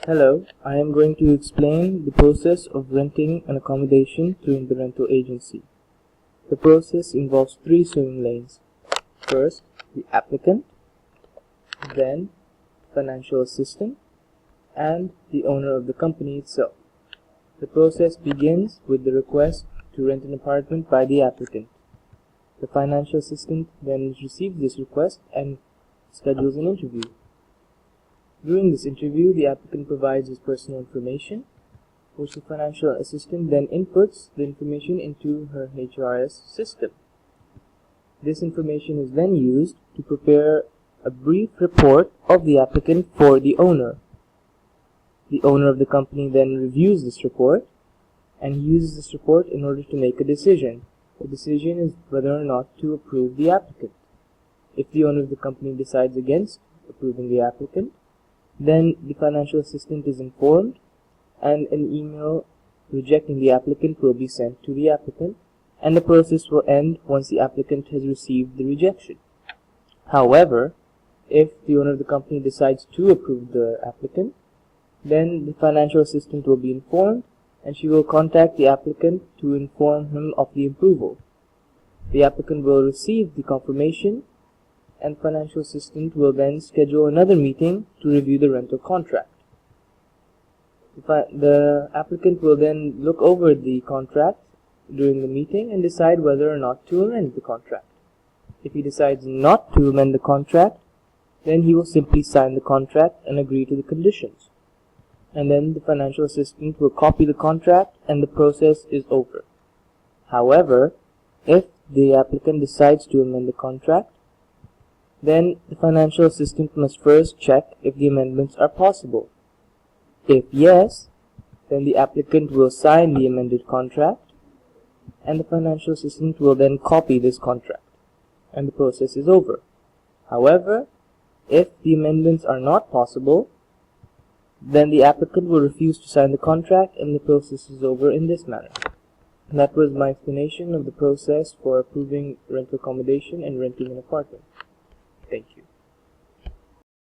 Hello, I am going to explain the process of renting an accommodation through the rental agency. The process involves three swimming lanes. First, the applicant, then financial assistant, and the owner of the company itself. The process begins with the request to rent an apartment by the applicant. The financial assistant then receives this request and schedules an interview. During this interview, the applicant provides his personal information, which the financial assistant then inputs the information into her HRS system. This information is then used to prepare a brief report of the applicant for the owner. The owner of the company then reviews this report and uses this report in order to make a decision. The decision is whether or not to approve the applicant. If the owner of the company decides against approving the applicant, then the financial assistant is informed and an email rejecting the applicant will be sent to the applicant, and the process will end once the applicant has received the rejection. However, if the owner of the company decides to approve the applicant, then the financial assistant will be informed and she will contact the applicant to inform him of the approval. The applicant will receive the confirmation, and financial assistant will then schedule another meeting to review the rental contract. The applicant will then look over the contract during the meeting and decide whether or not to amend the contract. If he decides not to amend the contract, then he will simply sign the contract and agree to the conditions. And then the financial assistant will copy the contract and the process is over. However, if the applicant decides to amend the contract, then the financial assistant must first check if the amendments are possible. If yes, then the applicant will sign the amended contract and the financial assistant will then copy this contract and the process is over. However, if the amendments are not possible, then the applicant will refuse to sign the contract and the process is over in this manner. And that was my explanation of the process for approving rental accommodation and renting an apartment. Thank you.